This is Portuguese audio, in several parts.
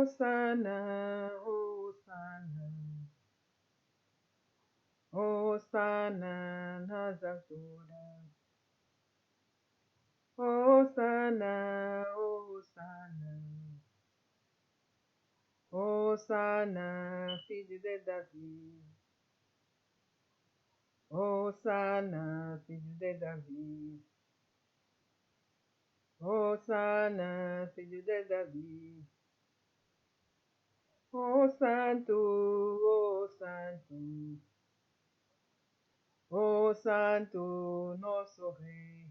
Hosana, Hosana, Hosana nas alturas. Hosana, Hosana, Hosana, filho de Davi. Hosana, filho de Davi. Hosana, filho de Davi. Oh Santo, oh Santo, oh Santo, nosso Rei.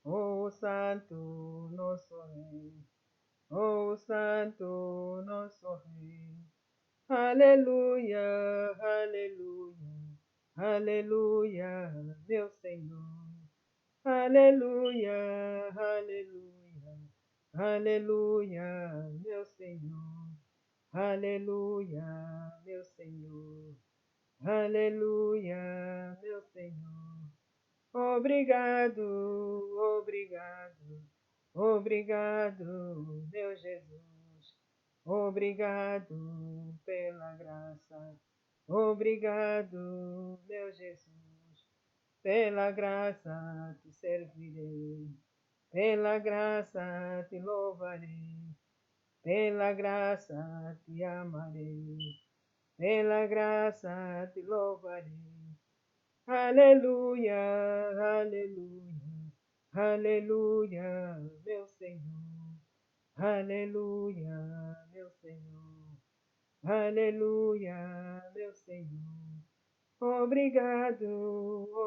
Oh Santo, nosso Rei. Oh Santo, nosso Rei. Aleluia, aleluia, aleluia, meu Senhor. Aleluia, aleluia, aleluia, meu Senhor. Aleluia, meu Senhor. Aleluia, meu Senhor. Obrigado, obrigado, obrigado, meu Jesus. Obrigado pela graça. Obrigado, meu Jesus. Pela graça te servirei. Pela graça te louvarei. Pela graça te amarei. Pela graça te louvarei. Aleluia, aleluia, aleluia, meu Senhor. Aleluia, meu Senhor. Aleluia, meu Senhor. Obrigado,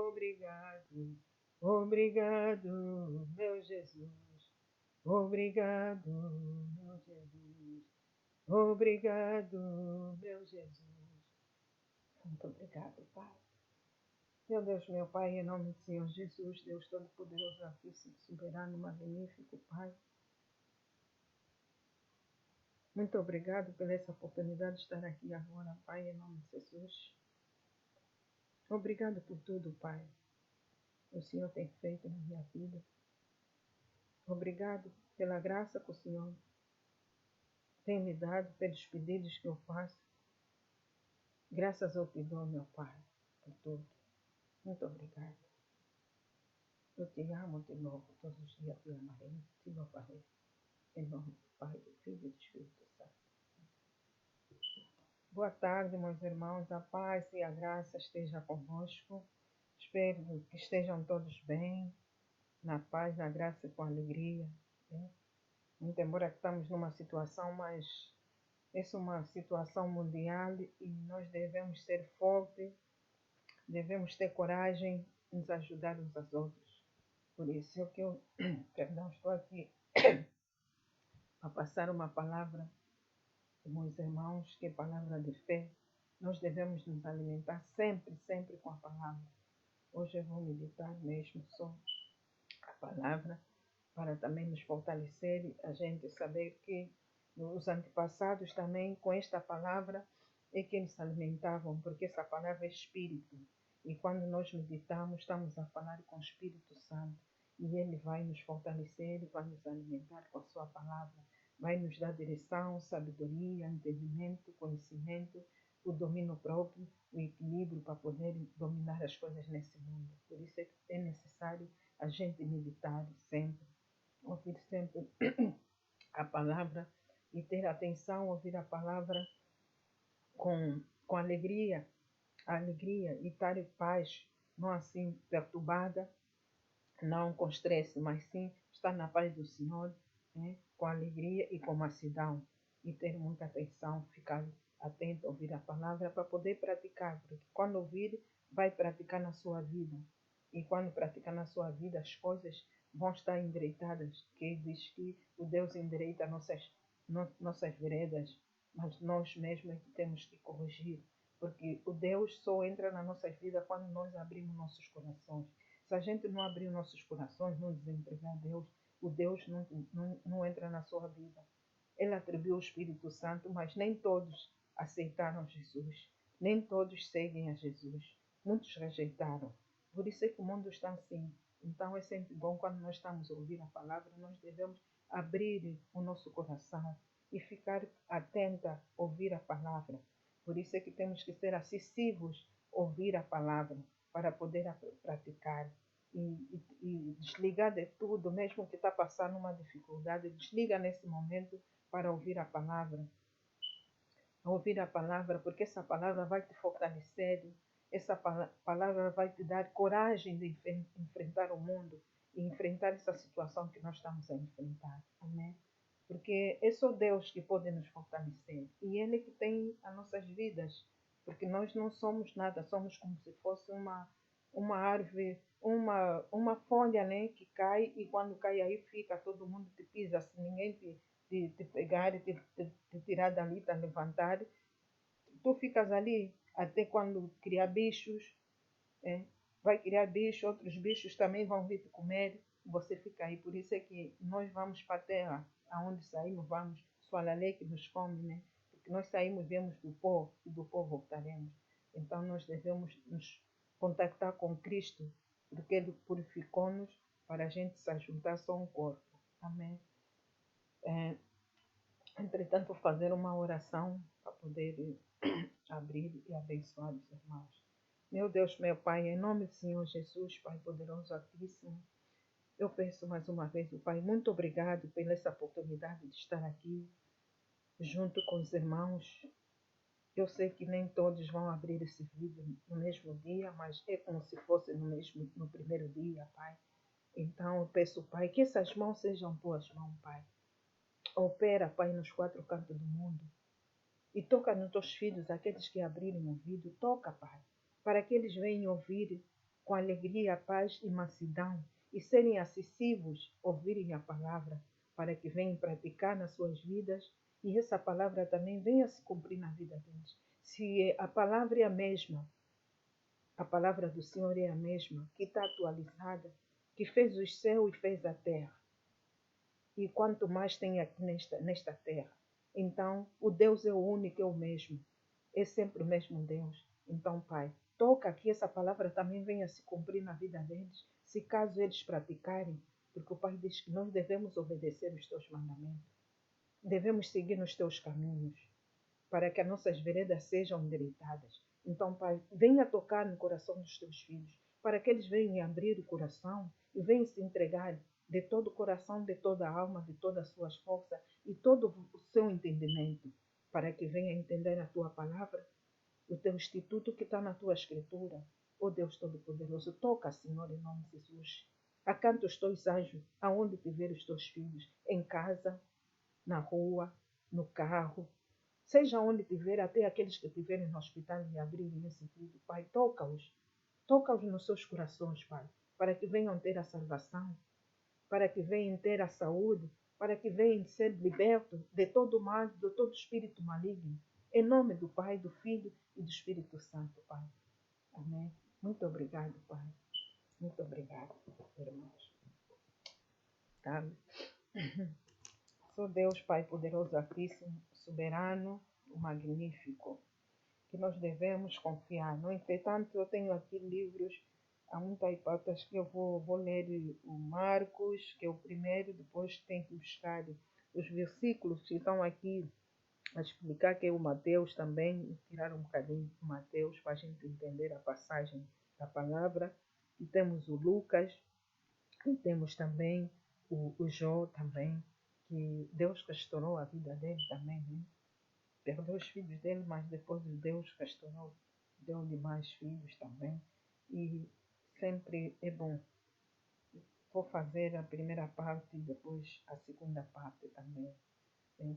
obrigado, obrigado, meu Jesus. Obrigado, meu Jesus. Obrigado, meu Jesus. Muito obrigado, Pai. Meu Deus, meu Pai, em nome do Senhor Jesus, Deus Todo-Poderoso, Altíssimo, Soberano, Magnífico, Pai. Muito obrigado por essa oportunidade de estar aqui agora, Pai, em nome de Jesus. Obrigado por tudo, Pai. O Senhor tem feito na minha vida. Obrigado pela graça que o Senhor tem me dado, pelos pedidos que eu faço. Graças eu te dou, meu Pai, por tudo. Muito obrigado. Eu te amo, te louvo, todos os dias te amarei, te louvarei. Em nome do Pai, do Filho e do Espírito Santo. Boa tarde, meus irmãos. A paz e a graça esteja convosco. Espero que estejam todos bem, na paz, na graça e com alegria. Né? Muito embora que estamos numa situação, mas essa é uma situação mundial e nós devemos ser fortes, devemos ter coragem de nos ajudar uns aos outros. Por isso é que eu, perdão, estou aqui a passar uma palavra, meus irmãos, que é palavra de fé. Nós devemos nos alimentar sempre, sempre com a palavra. Hoje eu vou meditar mesmo só a palavra, para também nos fortalecer e a gente saber que os antepassados também, com esta palavra, é que eles se alimentavam, porque essa palavra é espírito. E quando nós meditamos, estamos a falar com o Espírito Santo. E ele vai nos fortalecer, vai nos alimentar com a sua palavra. Vai nos dar direção, sabedoria, entendimento, conhecimento, o domínio próprio, o equilíbrio para poder dominar as coisas nesse mundo. Por isso é necessário a gente meditar sempre, ouvir sempre a palavra e ter atenção, ouvir a palavra com alegria e estar em paz, não assim perturbada, não com estresse, mas sim estar na paz do Senhor, né? Com alegria e com mansidão. E ter muita atenção, ficar atento, ouvir a palavra para poder praticar, porque quando ouvir, vai praticar na sua vida. E quando praticar na sua vida, as coisas vão estar endireitadas, que diz que o Deus endireita nossas veredas, mas nós mesmos é que temos que corrigir, porque o Deus só entra na nossa vida quando nós abrimos nossos corações. Se a gente não abrir nossos corações, não desentregar a Deus, o Deus não entra na sua vida. Ele atribuiu o Espírito Santo, mas nem todos aceitaram Jesus. Nem todos seguem a Jesus. Muitos rejeitaram. Por isso é que o mundo está assim. Então é sempre bom quando nós estamos a ouvir a palavra, nós devemos abrir o nosso coração e ficar atenta a ouvir a palavra. Por isso é que temos que ser acessíveis a ouvir a palavra para poder praticar. E desligar de tudo, mesmo que está passando uma dificuldade, desliga nesse momento para ouvir a palavra. Ouvir a palavra, porque essa palavra vai te fortalecer, essa palavra vai te dar coragem de enfrentar o mundo e enfrentar essa situação que nós estamos a enfrentar. Amém? Porque é só Deus que pode nos fortalecer e Ele que tem as nossas vidas, porque nós não somos nada, somos como se fosse uma árvore, uma folha, né, que cai e quando cai aí fica, todo mundo te pisa, se ninguém te pegar e te tirar dali, te levantar, tu ficas ali até quando criar bichos, vai criar bichos, outros bichos também vão vir te comer, você fica aí. Por isso é que nós vamos para a terra, aonde saímos, vamos, Soalalê que nos come, né? Porque nós saímos, viemos do pó e do pó voltaremos. Então nós devemos nos contactar com Cristo, porque Ele purificou-nos para a gente se ajuntar só um corpo. Amém? Entretanto, vou fazer uma oração para poder abrir e abençoar os irmãos. Meu Deus, meu Pai, em nome do Senhor Jesus, Pai poderoso, altíssimo, eu peço mais uma vez, Pai, muito obrigado pela essa oportunidade de estar aqui junto com os irmãos. Eu sei que nem todos vão abrir esse vídeo no mesmo dia, mas é como se fosse no primeiro dia, Pai. Então eu peço, Pai, que essas mãos sejam tuas mãos, Pai. Opera, Pai, nos quatro cantos do mundo. E toca nos teus filhos, aqueles que abriram o vídeo, toca, Pai, para que eles venham ouvir com alegria, paz e mansidão e serem acessíveis, ouvirem a palavra, para que venham praticar nas suas vidas e essa palavra também venha se cumprir na vida deles. Se a palavra é a mesma, a palavra do Senhor é a mesma, que está atualizada, que fez o céu e fez a terra, e quanto mais tem aqui nesta terra. Então, o Deus é o único, é o mesmo. É sempre o mesmo Deus. Então, Pai, toca que essa palavra também venha se cumprir na vida deles, se caso eles praticarem, porque o Pai diz que nós devemos obedecer os teus mandamentos. Devemos seguir nos teus caminhos, para que as nossas veredas sejam endireitadas. Então, Pai, venha tocar no coração dos teus filhos, para que eles venham abrir o coração e venham se entregar de todo o coração, de toda a alma, de todas as suas forças e todo o seu entendimento, para que venha entender a tua palavra, o teu instituto que está na tua escritura. Ó Deus Todo-Poderoso, toca, Senhor, em nome de Jesus. Acanta os teus anjos, aonde tiver os teus filhos, em casa, na rua, no carro, seja onde tiver, até aqueles que estiverem no hospital e abrirem esse vídeo, Pai, toca-os nos seus corações, Pai, para que venham ter a salvação, para que venham ter a saúde, para que venham ser libertos de todo mal, de todo espírito maligno. Em nome do Pai, do Filho e do Espírito Santo, Pai. Amém. Muito obrigado, Pai. Muito obrigado, irmãos. Tá? Sou Deus, Pai poderoso, altíssimo, soberano, o magnífico, que nós devemos confiar. No entretanto, eu tenho aqui livros, há muitas pautas que eu vou ler o Marcos, que é o primeiro, depois tenho que buscar os versículos que estão aqui a explicar, que é o Mateus também, tirar um bocadinho do Mateus para a gente entender a passagem da palavra. E temos o Lucas, e temos também o Jó também, que Deus restaurou a vida dele também, né? Perdeu os filhos dele, mas depois Deus restaurou, deu-lhe mais filhos também. E sempre é bom. Vou fazer a primeira parte e depois a segunda parte também.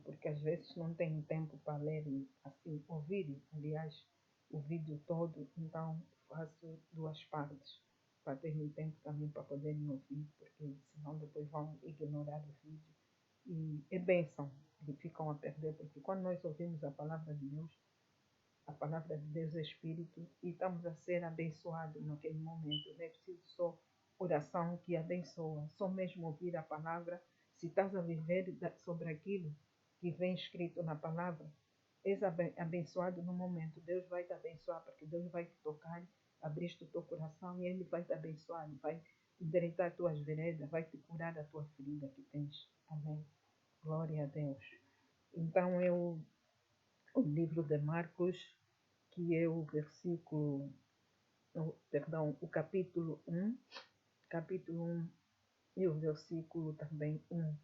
Porque às vezes não tenho tempo para ler, assim, ouvir, aliás, o vídeo todo, então faço duas partes, para terem tempo também para poderem ouvir, porque senão depois vão ignorar o vídeo. E é bênção, e ficam a perder, porque quando nós ouvimos a palavra de Deus é Espírito, e estamos a ser abençoados naquele momento. Não é preciso só oração que abençoa, só mesmo ouvir a palavra. Se estás a viver sobre aquilo que vem escrito na palavra, és abençoado no momento. Deus vai te abençoar, porque Deus vai te tocar, abriste o teu coração e Ele vai te abençoar, vai endireitar as tuas veredas, vai te curar da tua ferida que tens. Amém. Glória a Deus. Então é o livro de Marcos, que é o versículo, perdão, o capítulo 1 e o versículo também 1,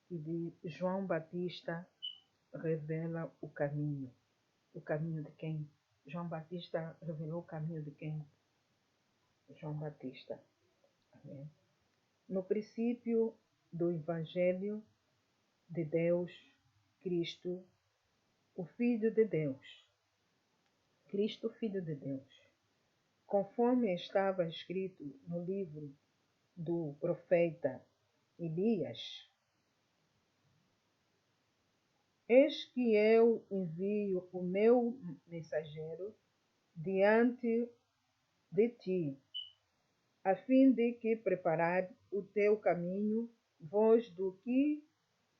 que diz: João Batista revela o caminho. O caminho de quem? João Batista revelou o caminho de quem? João Batista. Amém. No princípio do Evangelho de Deus, Cristo, o Filho de Deus. Cristo, Filho de Deus. Conforme estava escrito no livro do profeta Elias: Eis que eu envio o meu mensageiro diante de ti, a fim de que preparar o teu caminho, voz do que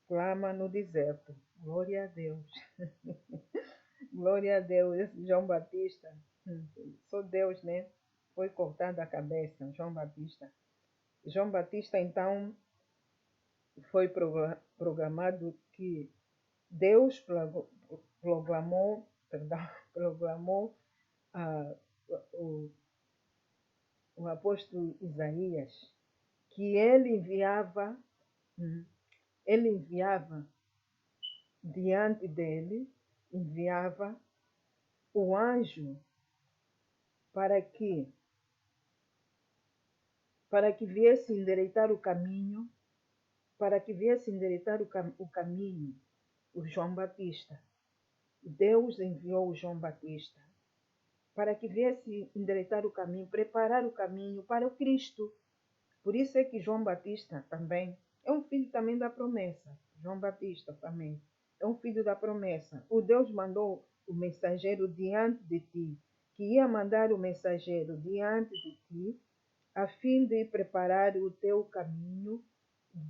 clama no deserto. Glória a Deus. Glória a Deus. Esse João Batista, só Deus, né? Foi cortado a cabeça, João Batista. João Batista, então, foi programado que Deus proclamou a, o, o apóstolo Isaías que ele enviava diante dele, enviava o anjo para que viesse endireitar o caminho, o caminho, o João Batista. Deus enviou o João Batista para que viesse endireitar o caminho, preparar o caminho para o Cristo. Por isso é que João Batista também é um filho também da promessa. João Batista também é um filho da promessa. O Deus mandou o mensageiro diante de ti, que ia mandar o mensageiro diante de ti, a fim de preparar o teu caminho,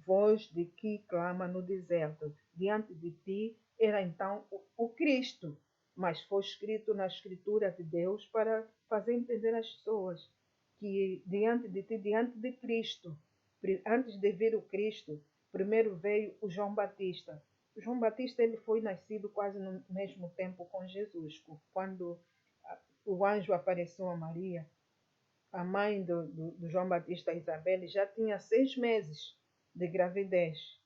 voz de que clama no deserto. Diante de ti era então o Cristo, mas foi escrito na Escritura de Deus para fazer entender às pessoas que diante de ti, diante de Cristo, antes de vir o Cristo, primeiro veio o João Batista. O João Batista ele foi nascido quase no mesmo tempo com Jesus, quando o anjo apareceu a Maria. A mãe do João Batista, Isabel, já tinha 6 meses de gravidez.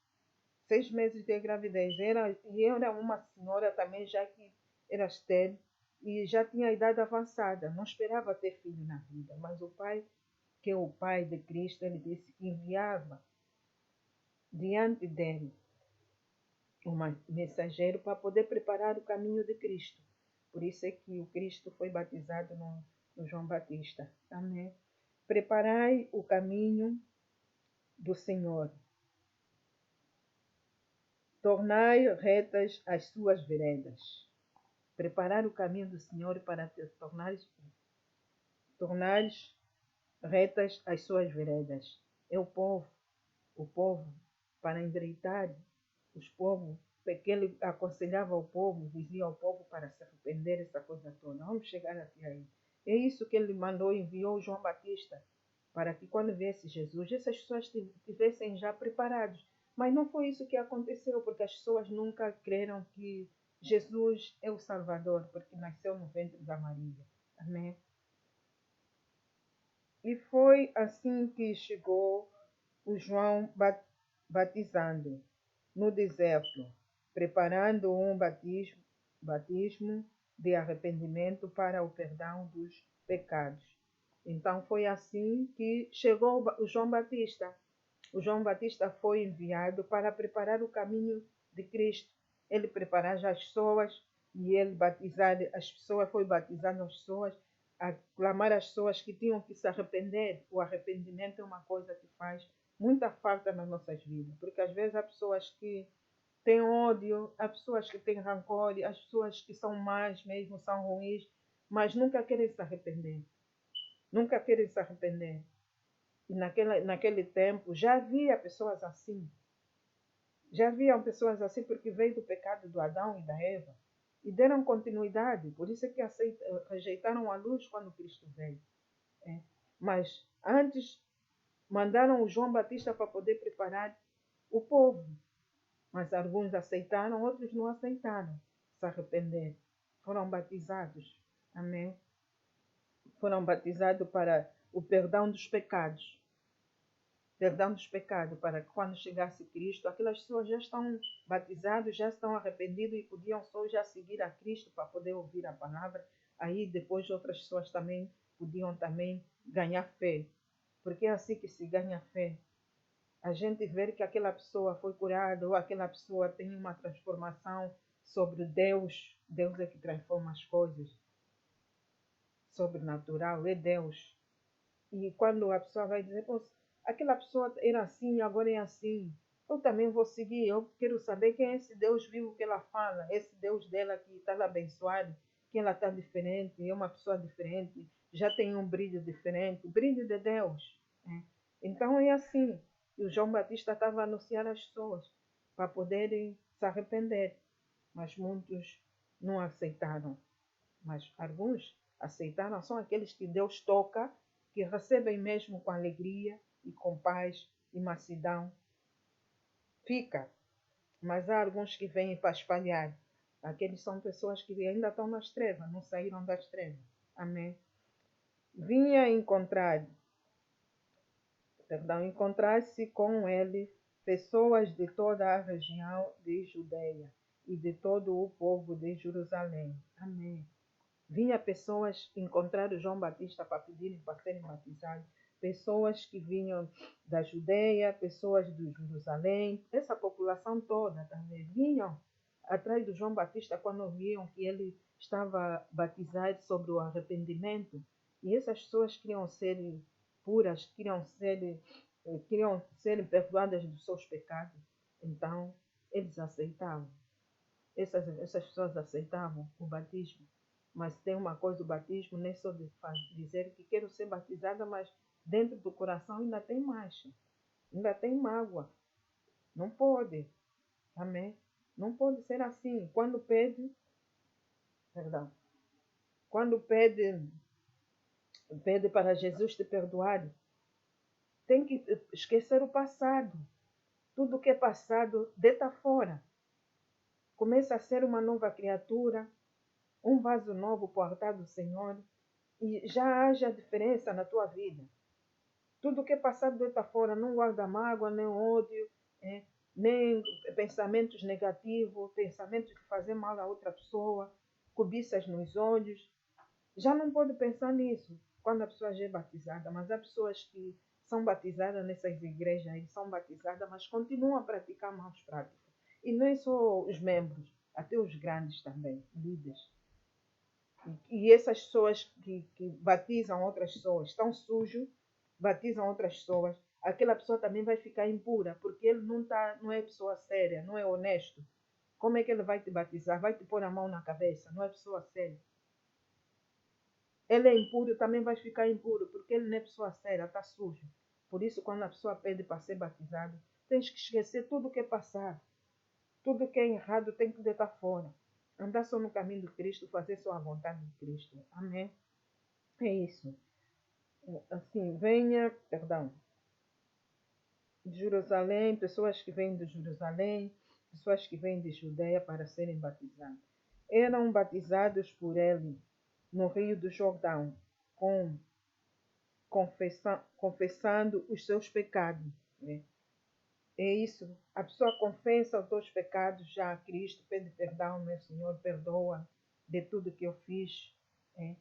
6 meses de gravidez. E era uma senhora também, já que era estéril e já tinha idade avançada. Não esperava ter filho na vida. Mas o pai, que é o pai de Cristo, ele disse que enviava diante dele um mensageiro para poder preparar o caminho de Cristo. Por isso é que o Cristo foi batizado no João Batista. Amém. Preparai o caminho do Senhor. Tornai retas as suas veredas. Preparar o caminho do Senhor para tornares retas as suas veredas. É o povo, para endireitar os povos, porque ele aconselhava o povo, dizia ao povo para se arrepender, essa coisa toda. Vamos chegar até aí. É isso que ele enviou João Batista, para que quando viesse Jesus, essas pessoas estivessem já preparadas. Mas não foi isso que aconteceu, porque as pessoas nunca creram que Jesus é o Salvador, porque nasceu no ventre da Maria. Amém? E foi assim que chegou o João batizando no deserto, preparando um batismo de arrependimento para o perdão dos pecados. Então foi assim que chegou o João Batista. O João Batista foi enviado para preparar o caminho de Cristo. Ele preparar as pessoas e ele batizar as pessoas, foi batizando as pessoas, a clamar às pessoas que tinham que se arrepender. O arrependimento é uma coisa que faz muita falta nas nossas vidas, porque às vezes há pessoas que têm ódio, há pessoas que têm rancor, há pessoas que são más mesmo, são ruins, mas nunca querem se arrepender. Nunca querem se arrepender. E naquele tempo já havia pessoas assim. Já haviam pessoas assim porque veio do pecado do Adão e da Eva. E deram continuidade. Por isso é que rejeitaram a luz quando Cristo veio. Mas antes mandaram o João Batista para poder preparar o povo. Mas alguns aceitaram, outros não aceitaram se arrepender. Foram batizados. Amém? Foram batizados para o perdão dos pecados. Perdão dos pecados, para que quando chegasse Cristo, aquelas pessoas já estão batizadas, já estão arrependidas e podiam só já seguir a Cristo para poder ouvir a palavra. Aí depois outras pessoas também podiam também ganhar fé. Porque é assim que se ganha fé. A gente vê que aquela pessoa foi curada ou aquela pessoa tem uma transformação sobre Deus. Deus é que transforma as coisas. Sobrenatural, é Deus. E quando a pessoa vai dizer, aquela pessoa era assim, agora é assim, eu também vou seguir, eu quero saber quem é esse Deus vivo que ela fala, esse Deus dela que está abençoado, que ela está diferente, é uma pessoa diferente, já tem um brilho diferente, brilho de Deus. Né? Então é assim, e o João Batista estava a anunciar às pessoas para poderem se arrepender, mas muitos não aceitaram, mas alguns aceitaram, são aqueles que Deus toca, que recebem mesmo com alegria e com paz e mansidão. Fica. Mas há alguns que vêm para espalhar. Aqueles são pessoas que ainda estão nas trevas, não saíram das trevas. Amém? Vinha encontrar-se com ele pessoas de toda a região de Judeia e de todo o povo de Jerusalém. Amém. Vinha pessoas encontrar o João Batista para pedirem para serem batizados. Pessoas que vinham da Judeia, pessoas de Jerusalém, essa população toda também vinham atrás do João Batista quando viam que ele estava batizado sobre o arrependimento. E essas pessoas queriam ser puras, queriam ser perdoadas dos seus pecados. Então, eles aceitavam. Essas pessoas aceitavam o batismo. Mas tem uma coisa, o batismo não é só de dizer que quero ser batizada, mas dentro do coração ainda tem mancha, ainda tem mágoa. Não pode. Amém? Não pode ser assim. Quando pede para Jesus te perdoar, tem que esquecer o passado. Tudo que é passado, deita fora. Começa a ser uma nova criatura, um vaso novo para o altar do Senhor, e já haja diferença na tua vida. Tudo que é passado deita fora, não guarda mágoa, nem ódio, nem pensamentos negativos, pensamentos de fazer mal a outra pessoa, cobiças nos olhos. Já não pode pensar nisso quando a pessoa já é batizada, mas há pessoas que são batizadas nessas igrejas e são batizadas, mas continuam a praticar maus práticas. E não é só os membros, até os grandes também, líderes. E essas pessoas que batizam outras pessoas estão sujos, batizam outras pessoas, aquela pessoa também vai ficar impura, porque ele não é pessoa séria, não é honesto. Como é que ele vai te batizar? Vai te pôr a mão na cabeça, não é pessoa séria. Ele é impuro, também vai ficar impuro, porque ele não é pessoa séria, está sujo. Por isso, quando a pessoa pede para ser batizado, tens que esquecer tudo o que é passado. Tudo que é errado tem que deitar fora. Andar só no caminho de Cristo, fazer só a vontade de Cristo. Amém? É isso. Assim, de Jerusalém, pessoas que vêm de Jerusalém, pessoas que vêm de Judeia para serem batizadas. Eram batizados por ele no Rio do Jordão, confessando os seus pecados. Né? É isso. A pessoa confessa os seus pecados já a Cristo, pede perdão, meu Senhor, perdoa de tudo que eu fiz. Né?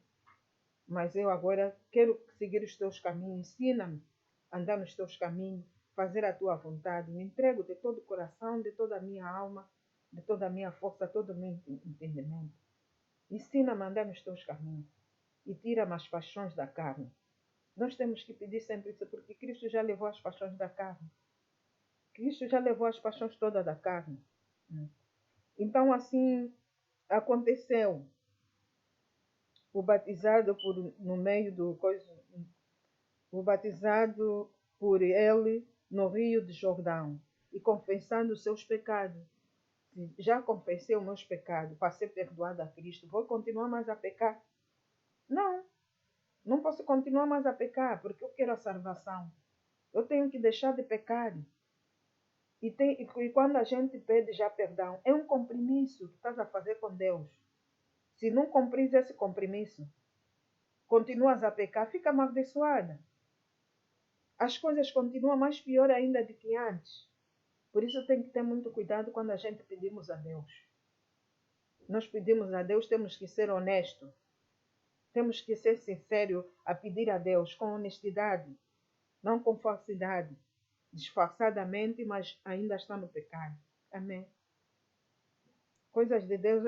Mas eu agora quero seguir os teus caminhos. Ensina-me a andar nos teus caminhos, fazer a tua vontade. Me entrego de todo o coração, de toda a minha alma, de toda a minha força, todo o meu entendimento. Ensina-me a andar nos teus caminhos e tira-me as paixões da carne. Nós temos que pedir sempre isso, porque Cristo já levou as paixões da carne. Cristo já levou as paixões todas da carne. Então, assim aconteceu. O batizado no meio do o batizado por ele no Rio de Jordão e confessando os seus pecados. Já confessei os meus pecados para ser perdoado a Cristo. Vou continuar mais a pecar? Não, não posso continuar mais a pecar porque eu quero a salvação. Eu tenho que deixar de pecar. E quando a gente pede já perdão, é um compromisso que estás a fazer com Deus. Se não cumpris esse compromisso, continuas a pecar, fica amaldiçoada. As coisas continuam mais pior ainda do que antes. Por isso tem que ter muito cuidado quando a gente pedimos a Deus. Nós pedimos a Deus, temos que ser honestos. Temos que ser sinceros a pedir a Deus com honestidade, não com falsidade, disfarçadamente, mas ainda está no pecado. Amém. Coisas de Deus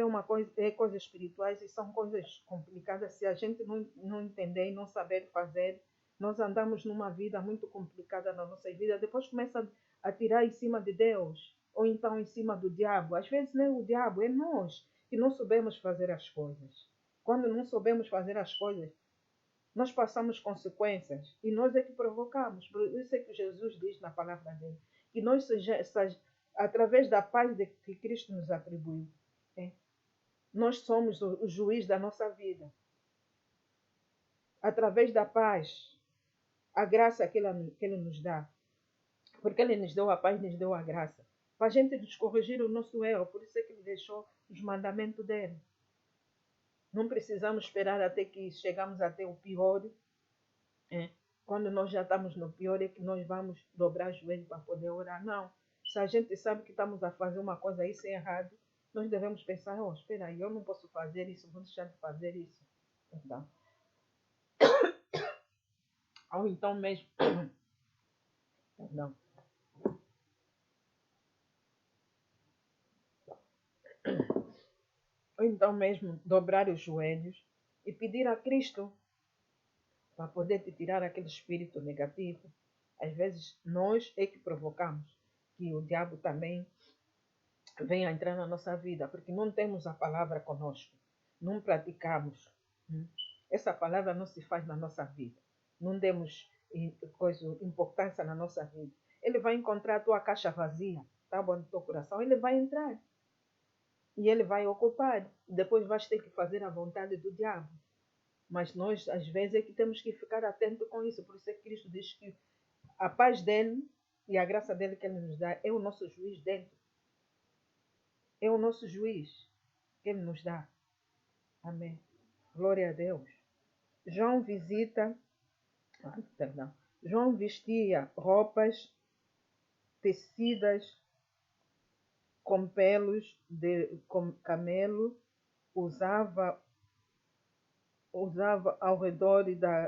é coisas espirituais e são coisas complicadas. Se a gente não entender e não saber fazer, nós andamos numa vida muito complicada na nossa vida. Depois começa a tirar em cima de Deus, ou então em cima do diabo. Às vezes não é o diabo, é nós que não sabemos fazer as coisas. Quando não sabemos fazer as coisas, nós passamos consequências e nós é que provocamos. Por isso é que Jesus diz na palavra dele, que nós através da paz que Cristo nos atribuiu, nós somos o juiz da nossa vida. Através da paz, a graça que ele nos dá. Porque ele nos deu a paz, nos deu a graça. Para a gente nos corrigir o nosso erro. Por isso é que ele deixou os mandamentos dele. Não precisamos esperar até que chegamos até o pior. Quando nós já estamos no pior é que nós vamos dobrar o joelho para poder orar. Não. Se a gente sabe que estamos a fazer uma coisa isso é errado, nós devemos pensar, espera aí, eu não posso fazer isso, vou deixar de fazer isso. Então, ou então mesmo... Perdão. Ou então mesmo dobrar os joelhos e pedir a Cristo para poder te tirar aquele espírito negativo. Às vezes nós é que provocamos que o diabo também venha entrar na nossa vida, porque não temos a palavra conosco, não praticamos. Essa palavra não se faz na nossa vida, não demos importância na nossa vida. Ele vai encontrar a tua caixa vazia, tá bom, no teu coração, ele vai entrar. E ele vai ocupar. Depois vais ter que fazer a vontade do diabo. Mas nós, às vezes, é que temos que ficar atentos com isso. Por isso é que Cristo diz que a paz dele e a graça dele que ele nos dá é o nosso juiz dentro. É o nosso juiz que ele nos dá. Amém. Glória a Deus. João vestia roupas tecidas com pelos de camelo, usava ao redor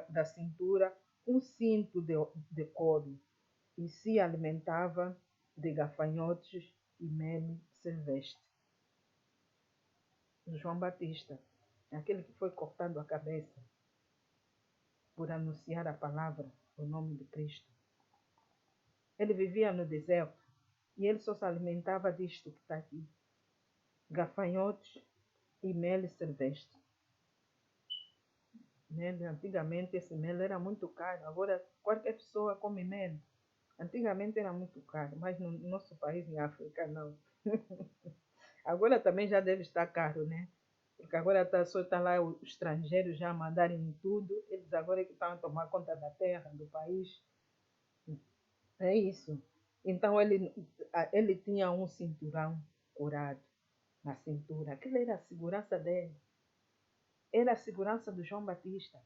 da cintura um cinto de couro e se alimentava de gafanhotos e mel silvestre. João Batista, aquele que foi cortado a cabeça por anunciar a palavra, o nome de Cristo. Ele vivia no deserto e ele só se alimentava disto que está aqui. Gafanhotos e mel silvestre. Antigamente esse mel era muito caro. Agora qualquer pessoa come mel. Antigamente era muito caro, mas no nosso país, em África, não. Agora também já deve estar caro, né? Porque agora só está lá os estrangeiros já mandarem tudo. Eles agora é que estão a tomar conta da terra, do país. É isso. Então ele tinha um cinturão curado na cintura. Aquilo era a segurança dele. Era a segurança do João Batista.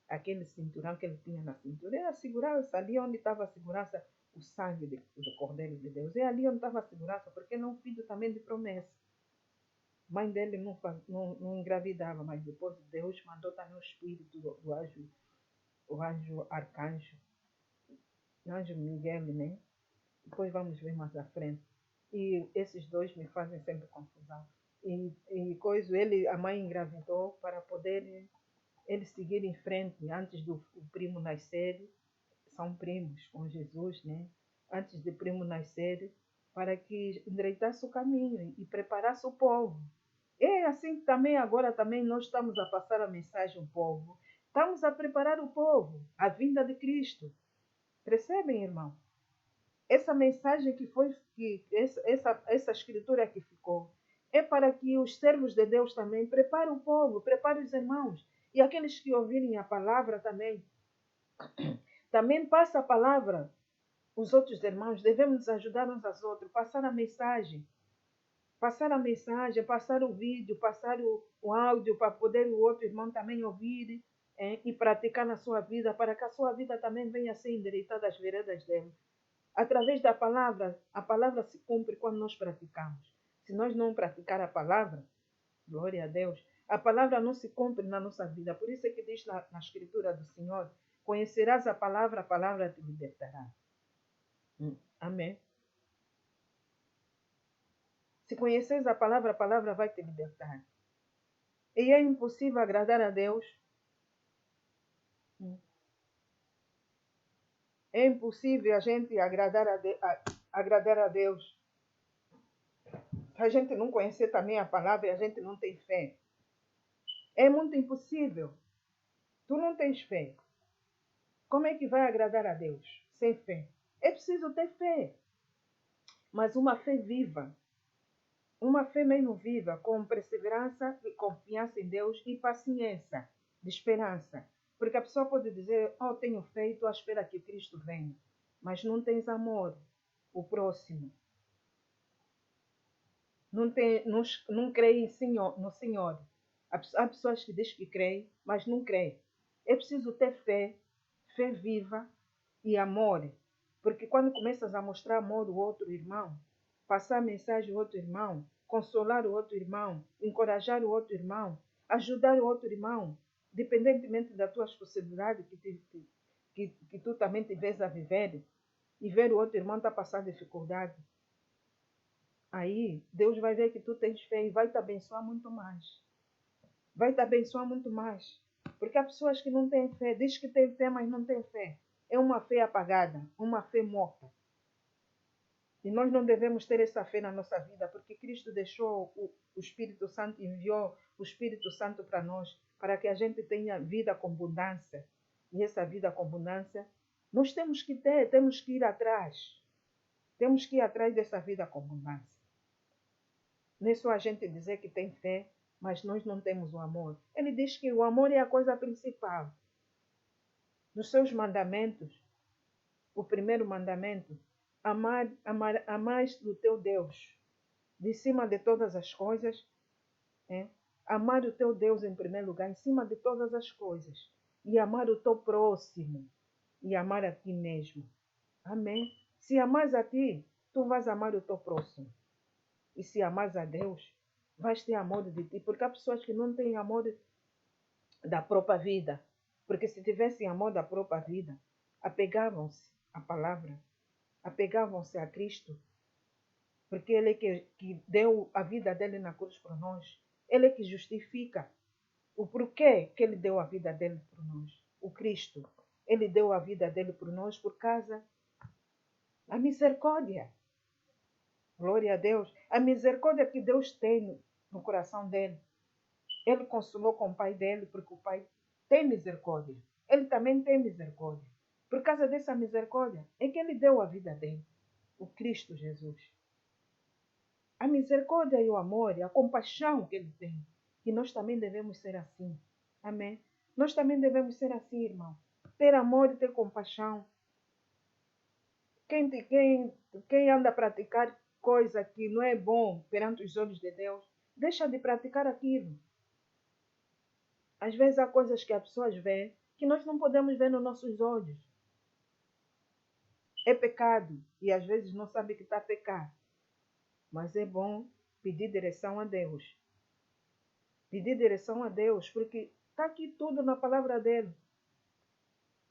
Aquele cinturão que ele tinha na cintura. Era a segurança. Ali onde estava a segurança, o sangue do Cordeiro de Deus. É ali onde estava a segurança, porque ele é um filho também de promessa. A mãe dele não engravidava, mas depois Deus mandou também o espírito do anjo, o anjo arcanjo, o anjo Miguel, né? Depois vamos ver mais à frente. E esses dois me fazem sempre confusão. A mãe engravidou para poder ele seguir em frente antes do primo nascer. São primos com Jesus, né? Antes do primo nascer, para que endireitasse o caminho e preparasse o povo. É assim também agora também nós estamos a passar a mensagem ao povo. Estamos a preparar o povo, a vinda de Cristo. Percebem, irmão? Essa mensagem essa escritura que ficou, é para que os servos de Deus também preparem o povo, preparem os irmãos. E aqueles que ouvirem a palavra também passa a palavra os outros irmãos, devemos ajudar uns aos outros, passar a mensagem, passar o vídeo, passar o áudio para poder o outro irmão também ouvir e praticar na sua vida, para que a sua vida também venha a ser endireitada às veredas dele. Através da palavra, a palavra se cumpre quando nós praticamos. Se nós não praticar a palavra, glória a Deus, a palavra não se cumpre na nossa vida. Por isso é que diz na escritura do Senhor, conhecerás a palavra te libertará. Amém. Se conheceres a palavra vai te libertar. E é impossível agradar a Deus. É impossível a gente agradar a Deus. Se a gente não conhecer também a palavra e a gente não tem fé. É muito impossível. Tu não tens fé. Como é que vai agradar a Deus sem fé? É preciso ter fé. Mas uma fé viva. Uma fé mesmo viva, com perseverança e confiança em Deus e paciência, de esperança. Porque a pessoa pode dizer, tenho fé e estou à espera que Cristo venha. Mas não tens amor, o próximo. Não creem no Senhor. Há pessoas que dizem que creem, mas não creem. É preciso ter fé viva e amor. Porque quando começas a mostrar amor ao outro irmão, passar mensagem ao outro irmão, consolar o outro irmão, encorajar o outro irmão, ajudar o outro irmão, independentemente das tuas possibilidades que tu também tiveres a viver, e ver o outro irmão estar passando dificuldade. Aí, Deus vai ver que tu tens fé e vai te abençoar muito mais. Vai te abençoar muito mais. Porque há pessoas que não têm fé, diz que tem fé, mas não tem fé. É uma fé apagada, uma fé morta. E nós não devemos ter essa fé na nossa vida, porque Cristo deixou o Espírito Santo, enviou o Espírito Santo para nós, para que a gente tenha vida com abundância. E essa vida com abundância, nós temos que ter, temos que ir atrás. Temos que ir atrás dessa vida com abundância. Não é só a gente dizer que tem fé, mas nós não temos o amor. Ele diz que o amor é a coisa principal. Nos seus mandamentos, o primeiro mandamento, amar o teu Deus, de cima de todas as coisas, amar o teu Deus em primeiro lugar, em cima de todas as coisas, e amar o teu próximo, e amar a ti mesmo. Amém? Se amas a ti, tu vais amar o teu próximo. E se amas a Deus, vais ter amor de ti. Porque há pessoas que não têm amor da própria vida. Porque se tivessem amor da própria vida, apegavam-se à palavra, apegavam-se a Cristo. Porque Ele é que deu a vida dele na cruz por nós. Ele é que justifica o porquê que Ele deu a vida dele por nós. O Cristo, Ele deu a vida dele por nós por causa da misericórdia. Glória a Deus. A misericórdia que Deus tem no coração dele. Ele consolou com o pai dele, porque o pai tem misericórdia. Ele também tem misericórdia. Por causa dessa misericórdia, é que ele deu a vida dele. O Cristo Jesus. A misericórdia e o amor e a compaixão que ele tem. E nós também devemos ser assim. Amém? Nós também devemos ser assim, irmão. Ter amor e ter compaixão. Quem anda a praticar coisa que não é bom perante os olhos de Deus, deixa de praticar aquilo. Às vezes há coisas que as pessoas veem que nós não podemos ver nos nossos olhos. É pecado e às vezes não sabe que está a pecar. Mas é bom pedir direção a Deus. Pedir direção a Deus, porque está aqui tudo na palavra dele.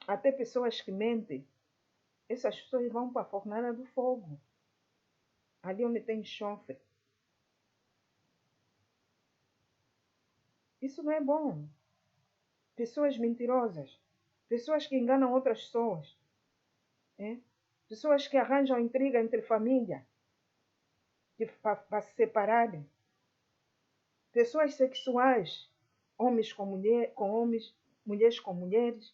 Até pessoas que mentem, essas pessoas vão para a fornalha do fogo. Ali onde tem enxofre. Isso não é bom. Pessoas mentirosas. Pessoas que enganam outras pessoas. Pessoas que arranjam intriga entre família. Para se separarem. Pessoas sexuais. Homens com homens. Mulheres com mulheres.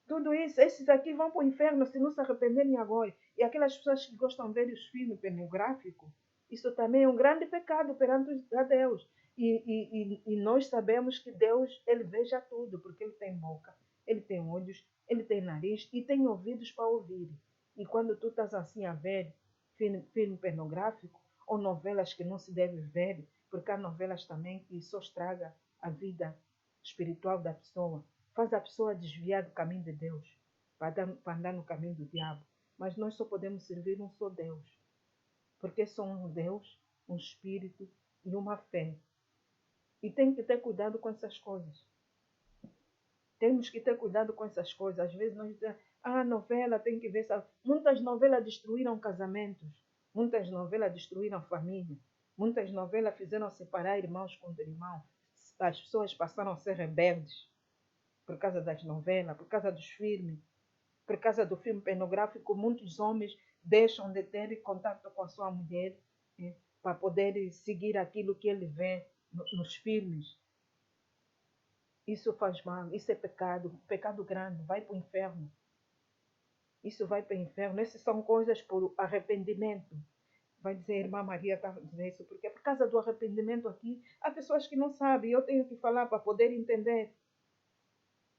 Tudo isso. Esses aqui vão para o inferno se não se arrependerem agora. E aquelas pessoas que gostam de ver os filmes pornográficos. Isso também é um grande pecado perante a Deus. E nós sabemos que Deus, Ele veja tudo, porque Ele tem boca, Ele tem olhos, Ele tem nariz e tem ouvidos para ouvir. E quando tu estás assim a ver filme pornográfico ou novelas que não se deve ver, porque há novelas também que só estraga a vida espiritual da pessoa, faz a pessoa desviar do caminho de Deus, para andar no caminho do diabo. Mas nós só podemos servir um só Deus, porque só um Deus, um Espírito e uma fé. E tem que ter cuidado com essas coisas. Temos que ter cuidado com essas coisas. Às vezes nós dizemos, novela tem que ver. Muitas novelas destruíram casamentos. Muitas novelas destruíram família. Muitas novelas fizeram separar irmãos contra irmãos. As pessoas passaram a ser rebeldes por causa das novelas, por causa dos filmes, por causa do filme pornográfico. Muitos homens deixam de ter contato com a sua mulher, para poder seguir aquilo que ele vê nos filmes. Isso faz mal, isso é pecado, pecado grande, vai para o inferno. Isso vai para o inferno. Essas são coisas por arrependimento. Vai dizer, a irmã Maria está a dizer isso, porque por causa do arrependimento aqui, há pessoas que não sabem, eu tenho que falar para poder entender.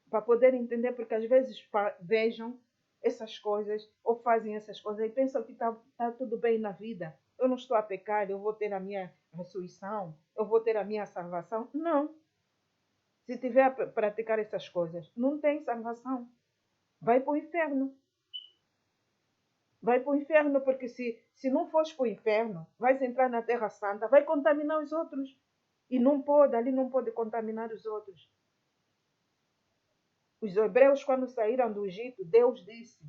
Para poder entender, porque às vezes vejam essas coisas, ou fazem essas coisas, e pensam que está tudo bem na vida. Eu não estou a pecar, eu vou ter a minha ressurreição, eu vou ter a minha salvação. Não. Se tiver a praticar essas coisas, não tem salvação. Vai para o inferno. Vai para o inferno, porque se não fores para o inferno, vais entrar na Terra Santa, vai contaminar os outros. E não pode, ali não pode contaminar os outros. Os hebreus, quando saíram do Egito, Deus disse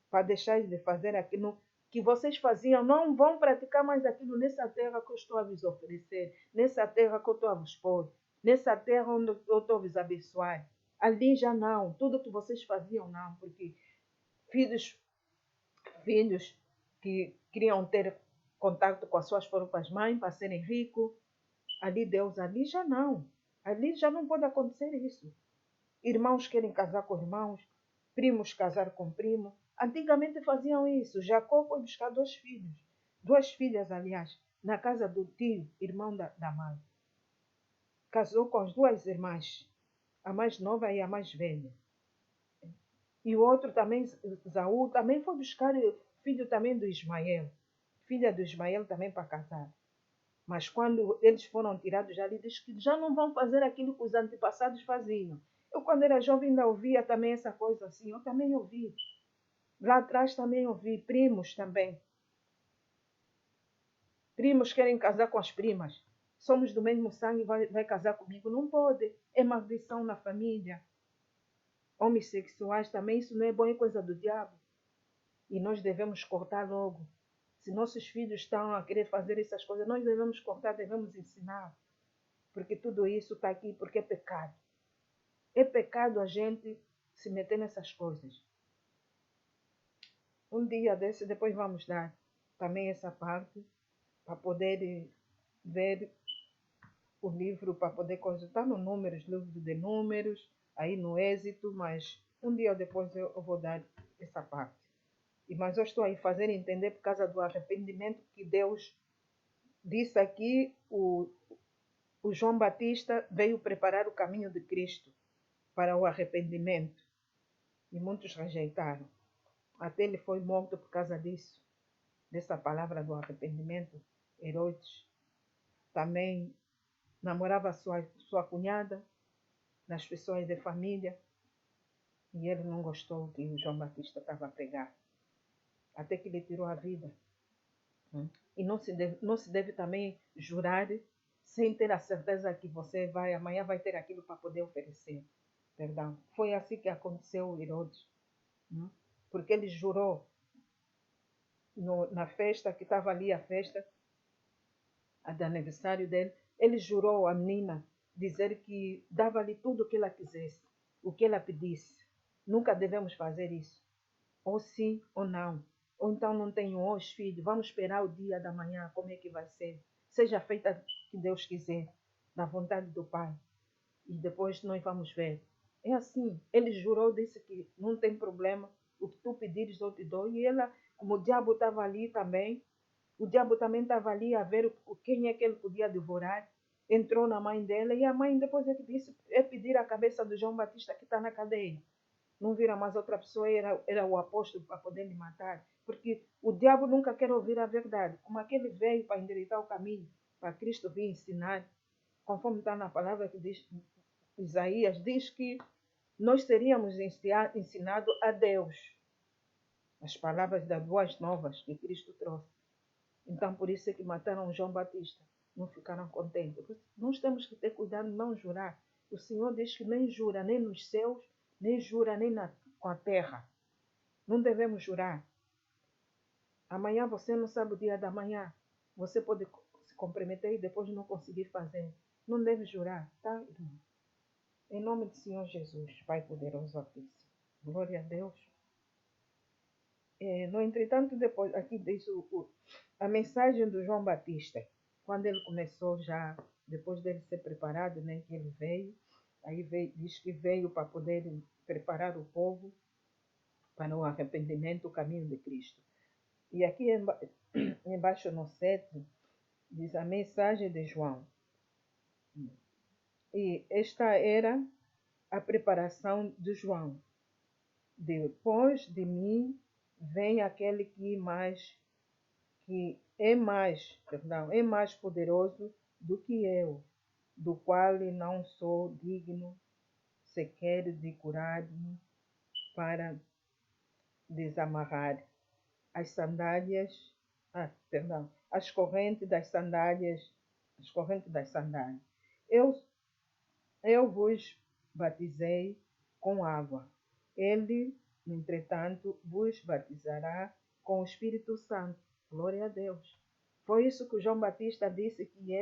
para deixar de fazer aquilo que vocês faziam, não vão praticar mais aquilo nessa terra que eu estou a vos oferecer, nessa terra que eu estou a vos pôr, nessa terra onde eu estou a vos abençoar. Ali já não, tudo que vocês faziam não, porque filhos que queriam ter contato com as suas próprias mães para serem ricos, ali Deus, ali já não pode acontecer isso. Irmãos querem casar com irmãos, primos casar com primo. Antigamente faziam isso. Jacó foi buscar 2 filhos, 2 filhas, aliás, na casa do tio, irmão da mãe. Casou com as 2 irmãs, a mais nova e a mais velha. E o outro também, Zaú, também foi buscar filho também do Ismael, filha do Ismael também para casar. Mas quando eles foram tirados ali, diz que já não vão fazer aquilo que os antepassados faziam. Eu, quando era jovem, ainda ouvia também essa coisa assim. Eu também ouvi. Lá atrás também ouvi. Primos também. Primos querem casar com as primas. Somos do mesmo sangue, vai casar comigo. Não pode. É maldição na família. Homossexuais também, isso não é bom, é coisa do diabo. E nós devemos cortar logo. Se nossos filhos estão a querer fazer essas coisas, nós devemos cortar, devemos ensinar. Porque tudo isso está aqui porque é pecado. É pecado a gente se meter nessas coisas. Um dia desse, depois vamos dar também essa parte, para poder ver o livro, para poder consultar no Números, livro de Números, aí no Êxito, mas um dia depois eu vou dar essa parte. Mas eu estou aí fazer entender por causa do arrependimento que Deus disse aqui, o João Batista veio preparar o caminho de Cristo para o arrependimento. E muitos rejeitaram. Até ele foi morto por causa disso, dessa palavra do arrependimento. Herodes também namorava sua cunhada, nas pessoas de família, e ele não gostou que o João Batista estava a pregar. Até que ele tirou a vida. E não se deve também jurar sem ter a certeza que você amanhã vai ter aquilo para poder oferecer. Perdão. Foi assim que aconteceu Herodes. Porque ele jurou na festa, que estava ali a festa, a do aniversário dele, ele jurou à menina dizer que dava-lhe tudo o que ela quisesse, o que ela pedisse. Nunca devemos fazer isso. Ou sim ou não. Ou então não tenho hoje, filho, vamos esperar o dia da manhã, como é que vai ser. Seja feita o que Deus quiser, na vontade do Pai. E depois nós vamos ver. É assim, ele jurou, disse que não tem problema, o que tu pedires eu te dou. E ela, como o diabo estava ali também, o diabo também estava ali a ver quem é que ele podia devorar. Entrou na mãe dela e a mãe depois é que disse, é pedir a cabeça do João Batista que está na cadeia. não vira mais outra pessoa, era o apóstolo para poder lhe matar. Porque o diabo nunca quer ouvir a verdade. Como aquele veio para endireitar o caminho, para Cristo vir ensinar, conforme está na palavra que diz, Isaías, diz que nós seríamos ensinados a Deus. As palavras das boas novas que Cristo trouxe. Então, por isso é que mataram João Batista. Não ficaram contentes. Nós temos que ter cuidado de não jurar. O Senhor diz que nem jura nem nos céus, nem jura nem com a terra. Não devemos jurar. Amanhã você não sabe o dia da manhã. Você pode se comprometer e depois não conseguir fazer. Não deve jurar, tá, irmão? Em nome do Senhor Jesus, Pai poderoso Altíssimo. Glória a Deus. No entretanto, depois, aqui diz a mensagem do João Batista, quando ele começou já, depois dele ser preparado, né, que ele veio, diz que veio para poder preparar o povo para o arrependimento, o caminho de Cristo. E aqui embaixo no 7, diz a mensagem de João. E esta era a preparação de João. Depois de mim vem aquele que é mais poderoso do que eu, do qual não sou digno sequer de curar-me para desamarrar as sandálias, as correntes das sandálias, Eu vos batizei com água. Ele, entretanto, vos batizará com o Espírito Santo. Glória a Deus. Foi isso que João Batista disse que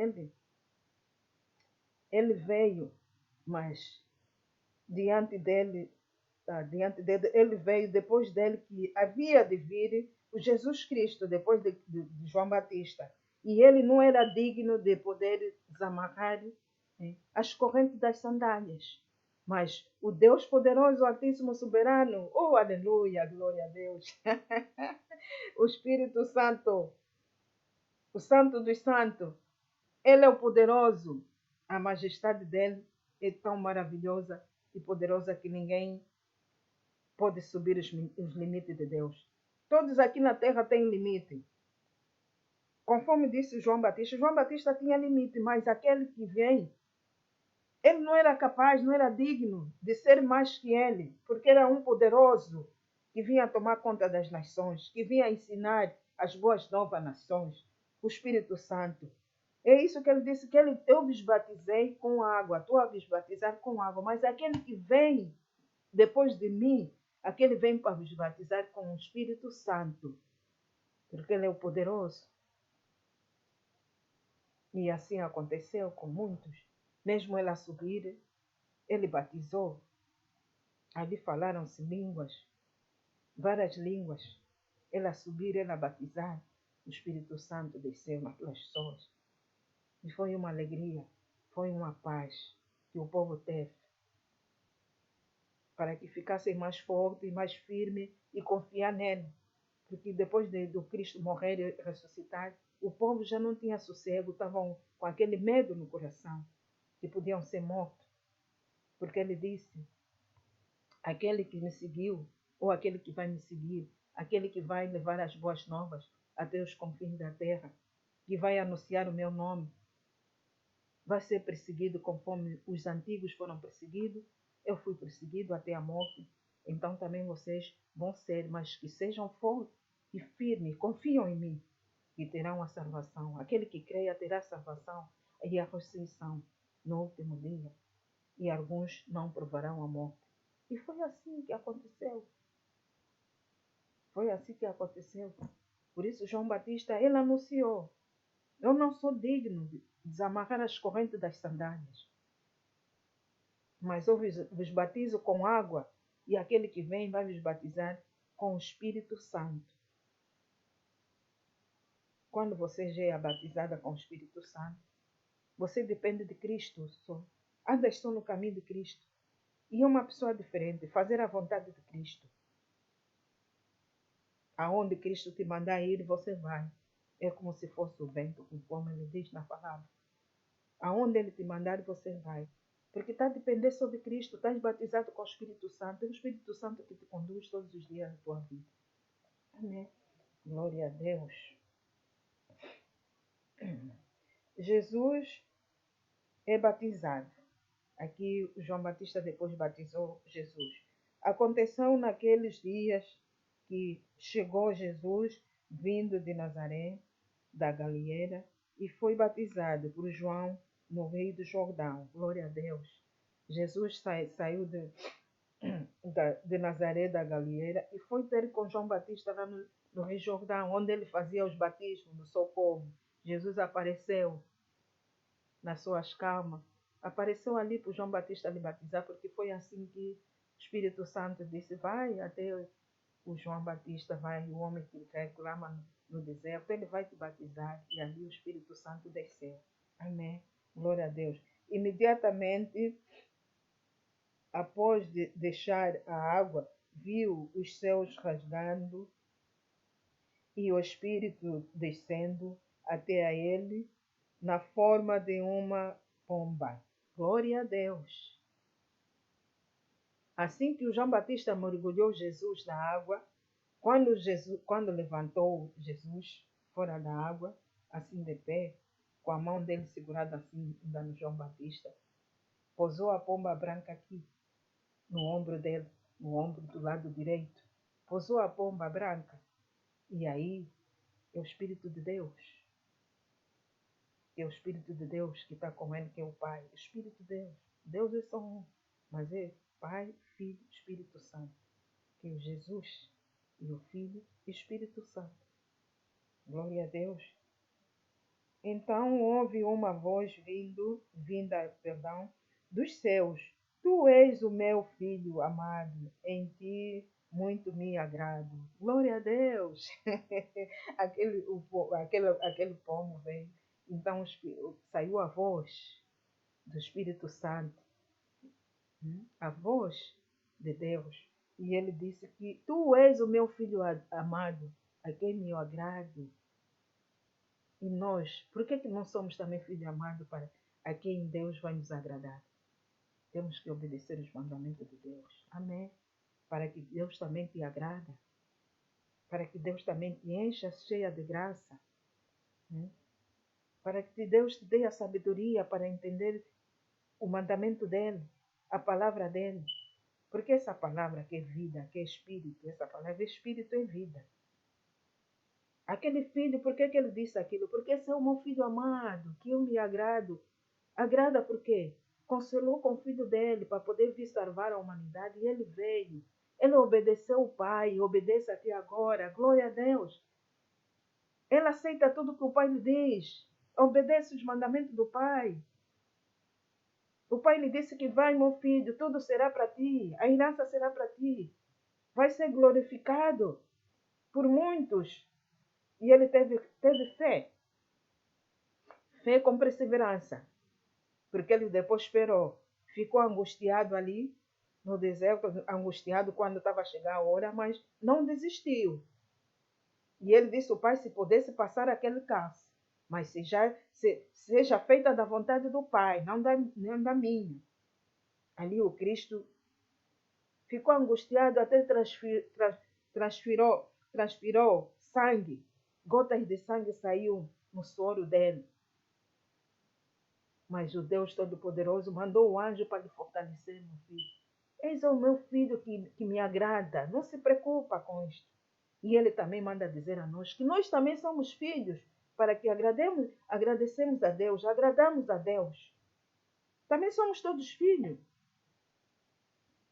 ele veio, mas diante dele, ele veio depois dele que havia de vir o Jesus Cristo, depois de João Batista. E ele não era digno de poder desamarrar as correntes das sandálias. Mas o Deus poderoso, Altíssimo, Soberano, oh aleluia, glória a Deus. O Espírito Santo, o Santo dos Santos, ele é o poderoso. A majestade dele é tão maravilhosa e poderosa que ninguém pode subir os limites de Deus. Todos aqui na terra têm limite. Conforme disse João Batista tinha limite, mas aquele que vem, ele não era capaz, não era digno de ser mais que ele, porque era um poderoso que vinha tomar conta das nações, que vinha ensinar as boas novas nações, o Espírito Santo. É isso que ele disse, que eu vos batizei com água, tu a vos batizar com água, mas aquele que vem depois de mim, aquele vem para vos batizar com o Espírito Santo, porque ele é o poderoso. E assim aconteceu com muitos. Mesmo ele a subir, ele batizou. Ali falaram-se línguas, várias línguas. Ele a subir, ele a batizar. O Espírito Santo desceu naquelas pessoas. E foi uma alegria, foi uma paz que o povo teve. Para que ficassem mais forte, mais firme e confiar nele. Porque depois do Cristo morrer e ressuscitar, o povo já não tinha sossego, estavam com aquele medo no coração, que podiam ser mortos. Porque ele disse, aquele que me seguiu, ou aquele que vai me seguir, aquele que vai levar as boas novas até os confins da terra, que vai anunciar o meu nome, vai ser perseguido conforme os antigos foram perseguidos. Eu fui perseguido até a morte, então também vocês vão ser, mas que sejam fortes e firmes, confiam em mim, e terão a salvação. Aquele que creia terá a salvação e a ressurreição no último dia, e alguns não provarão a morte. E foi assim que aconteceu. Foi assim que aconteceu. Por isso João Batista, ele anunciou, eu não sou digno de desamarrar as correntes das sandálias, mas eu vos batizo com água, e aquele que vem vai vos batizar com o Espírito Santo. Quando você já é batizada com o Espírito Santo, você depende de Cristo só. Andas só no caminho de Cristo. E é uma pessoa diferente, fazer a vontade de Cristo. Aonde Cristo te mandar ir, você vai. É como se fosse o vento, conforme ele diz na palavra. Aonde ele te mandar, você vai. Porque está a depender sobre Cristo, estás batizado com o Espírito Santo, é o Espírito Santo que te conduz todos os dias da tua vida. Amém. Glória a Deus. Jesus é batizado. Aqui João Batista depois batizou Jesus. Aconteceu naqueles dias que chegou Jesus vindo de Nazaré, da Galileia, e foi batizado por João no Rio do Jordão. Glória a Deus. Jesus saiu de Nazaré, da Galileia, e foi ter com João Batista lá no Rio Jordão, onde ele fazia os batismos do seu povo. Jesus apareceu nas suas camas. Apareceu ali para João Batista lhe batizar, porque foi assim que o Espírito Santo disse, vai até o João Batista, vai, o homem que clama no deserto, ele vai te batizar. E ali o Espírito Santo desceu. Amém. Glória a Deus. Imediatamente, após de deixar a água, viu os céus rasgando e o Espírito descendo até a ele na forma de uma pomba. Glória a Deus. Assim que o João Batista mergulhou Jesus na água, quando levantou Jesus fora da água, assim de pé, com a mão dele segurada assim, ainda no João Batista, pousou a pomba branca aqui, no ombro dele, no ombro do lado direito. Pousou a pomba branca. E aí é o Espírito de Deus. É o Espírito de Deus que está com ele, que é o Pai. O Espírito de Deus. Deus é só um, mas é Pai, Filho, Espírito Santo. Que é o Jesus e o Filho e o Espírito Santo. Glória a Deus. Então houve uma voz vinda dos céus. Tu és o meu Filho amado, em ti muito me agrado. Glória a Deus. aquele pomo veio. Então saiu a voz do Espírito Santo, a voz de Deus. E ele disse que tu és o meu Filho amado, a quem me agrado. E nós, por que não somos também filho amado para a quem Deus vai nos agradar? Temos que obedecer os mandamentos de Deus. Amém? Para que Deus também te agrada. Para que Deus também te encha cheia de graça. Para que Deus te dê a sabedoria para entender o mandamento dele, a palavra dele. Porque essa palavra que é vida, que é espírito, essa palavra é espírito e vida. Aquele filho, por que ele disse aquilo? Porque esse é o meu filho amado, que eu me agrado. Agrada por quê? Consolou com o filho dele para poder vir salvar a humanidade e ele veio. Ele obedeceu o Pai, obedece até agora. Glória a Deus. Ele aceita tudo que o Pai lhe diz. Obedece os mandamentos do Pai. O Pai lhe disse que vai, meu filho, tudo será para ti. A herança será para ti. Vai ser glorificado por muitos. E ele teve fé. Fé com perseverança. Porque ele depois esperou. Ficou angustiado ali no deserto, angustiado quando estava a chegar a hora, mas não desistiu. E ele disse ao Pai, se pudesse passar aquele cálice, mas seja feita da vontade do Pai, não da minha. Ali o Cristo ficou angustiado até transpirou sangue. Gotas de sangue saiu no soro dele. Mas o Deus Todo-Poderoso mandou o anjo para lhe fortalecer, meu filho. Eis o meu filho que me agrada. Não se preocupa com isto. E ele também manda dizer a nós que nós também somos filhos, para que agradecemos a Deus, agradamos a Deus. Também somos todos filhos.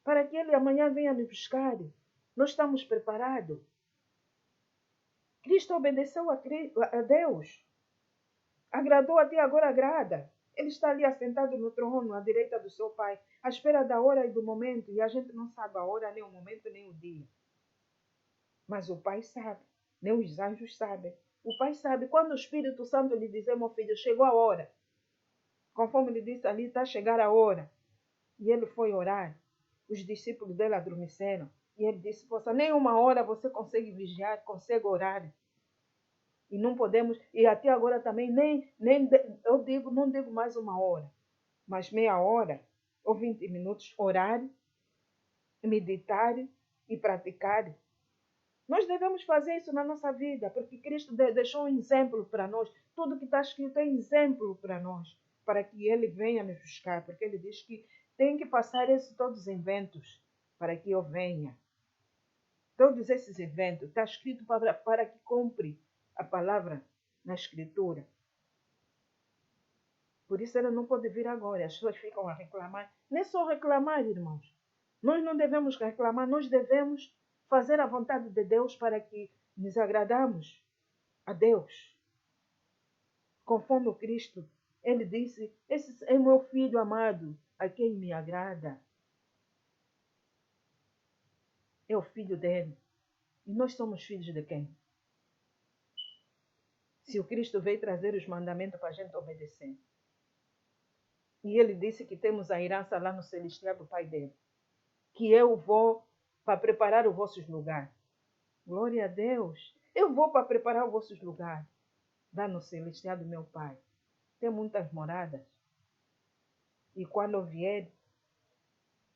Para que ele amanhã venha nos buscar. Nós estamos preparados. Cristo obedeceu a Deus. Agradou até agora, agrada. Ele está ali assentado no trono, à direita do seu Pai, à espera da hora e do momento. E a gente não sabe a hora, nem o momento, nem o dia. Mas o Pai sabe. Nem os anjos sabem. O Pai sabe. Quando o Espírito Santo lhe dizer, meu filho, chegou a hora. Conforme ele disse ali, está a chegar a hora. E ele foi orar. Os discípulos dele adormeceram. E ele disse, poxa, nem uma hora você consegue vigiar, consegue orar. E não podemos, e até agora também, não digo mais uma hora, mas meia hora. ou 20 minutos, orar, meditar e praticar. Nós devemos fazer isso na nossa vida, porque Cristo deixou um exemplo para nós. Tudo que está escrito é exemplo para nós, para que Ele venha nos buscar, porque Ele diz que tem que passar todos os eventos para que eu venha. Todos esses eventos está escrito para que cumpre a palavra na Escritura. Por isso Ele não pode vir agora. As pessoas ficam a reclamar. Nem é só reclamar, irmãos. Nós não devemos reclamar, nós devemos fazer a vontade de Deus para que nos agradamos a Deus. Conforme o Cristo, Ele disse, esse é meu filho amado, a quem me agrada. É o filho dele. E nós somos filhos de quem? Se o Cristo veio trazer os mandamentos para a gente obedecer. E Ele disse que temos a herança lá no celestial do Pai dele. Que eu vou para preparar os vossos lugares. Glória a Deus. Eu vou para preparar os vossos lugares. Lá no celestial do meu Pai. Tem muitas moradas. E quando eu vier,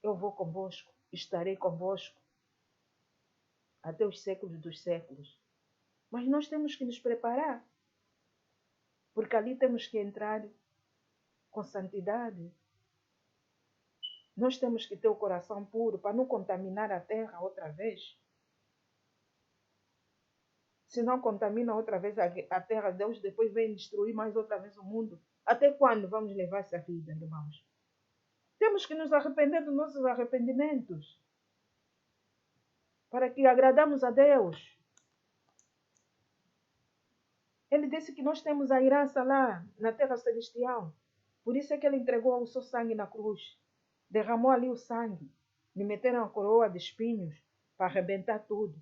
eu vou convosco. Estarei convosco. Até os séculos dos séculos. Mas nós temos que nos preparar. Porque ali temos que entrar com santidade. Nós temos que ter o coração puro para não contaminar a terra outra vez. Se não contamina outra vez a terra, Deus depois vem destruir mais outra vez o mundo. Até quando vamos levar essa vida, irmãos? Temos que nos arrepender dos nossos arrependimentos. Para que agradamos a Deus. Ele disse que nós temos a herança lá na terra celestial. Por isso é que ele entregou o seu sangue na cruz. Derramou ali o sangue. Lhe meteram a coroa de espinhos para arrebentar tudo.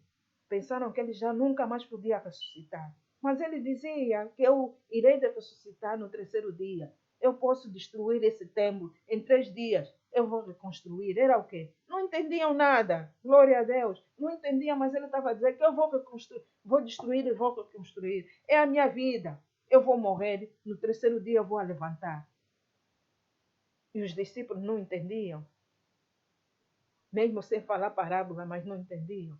Pensaram que ele já nunca mais podia ressuscitar. Mas ele dizia que eu irei ressuscitar no terceiro dia. Eu posso destruir esse templo em 3 dias. Eu vou reconstruir. Era o quê? Não entendiam nada. Glória a Deus. Não entendiam, mas ele estava a dizer que eu vou reconstruir, vou destruir e vou reconstruir. É a minha vida. Eu vou morrer. No terceiro dia eu vou levantar. E os discípulos não entendiam. Mesmo sem falar parábola, mas não entendiam.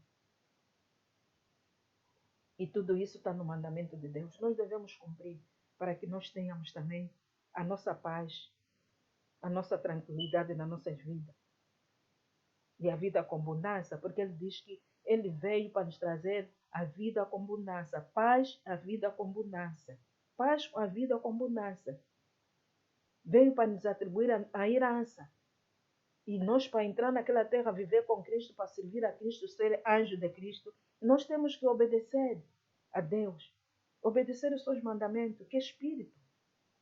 E tudo isso está no mandamento de Deus. Nós devemos cumprir para que nós tenhamos também a nossa paz, a nossa tranquilidade nas nossas vidas. E a vida com abundância, porque Ele diz que Ele veio para nos trazer a vida com abundância. Paz, a vida com abundância. Paz, a vida com abundância. Veio para nos atribuir a herança. E nós, para entrar naquela terra, viver com Cristo, para servir a Cristo, ser anjo de Cristo, nós temos que obedecer a Deus. Obedecer os seus mandamentos, que é Espírito.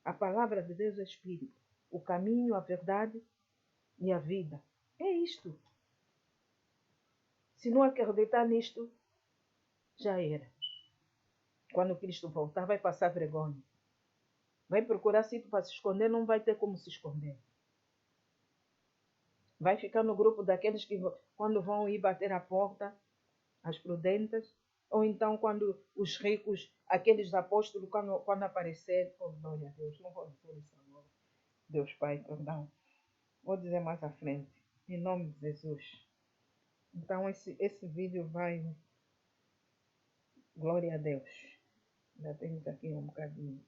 A palavra de Deus é Espírito. O caminho, a verdade e a vida. É isto. Se não acreditar nisto, já era. Quando Cristo voltar, vai passar vergonha. Vai procurar sítio para se esconder, não vai ter como se esconder. Vai ficar no grupo daqueles que, quando vão ir bater a porta, as prudentes, ou então quando os ricos, aqueles apóstolos, quando aparecer, oh, glória a Deus, não vou dizer isso agora. Deus Pai, perdão. Vou dizer mais à frente, em nome de Jesus. Então esse vídeo vai, glória a Deus. Já temos aqui um bocadinho.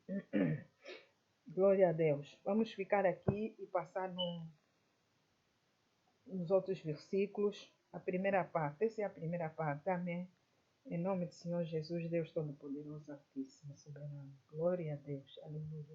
Glória a Deus. Vamos ficar aqui e passar nos outros versículos. A primeira parte. Essa é a primeira parte. Amém. Em nome do Senhor Jesus, Deus Todo-Poderoso, Altíssimo, Soberano. Glória a Deus. Aleluia.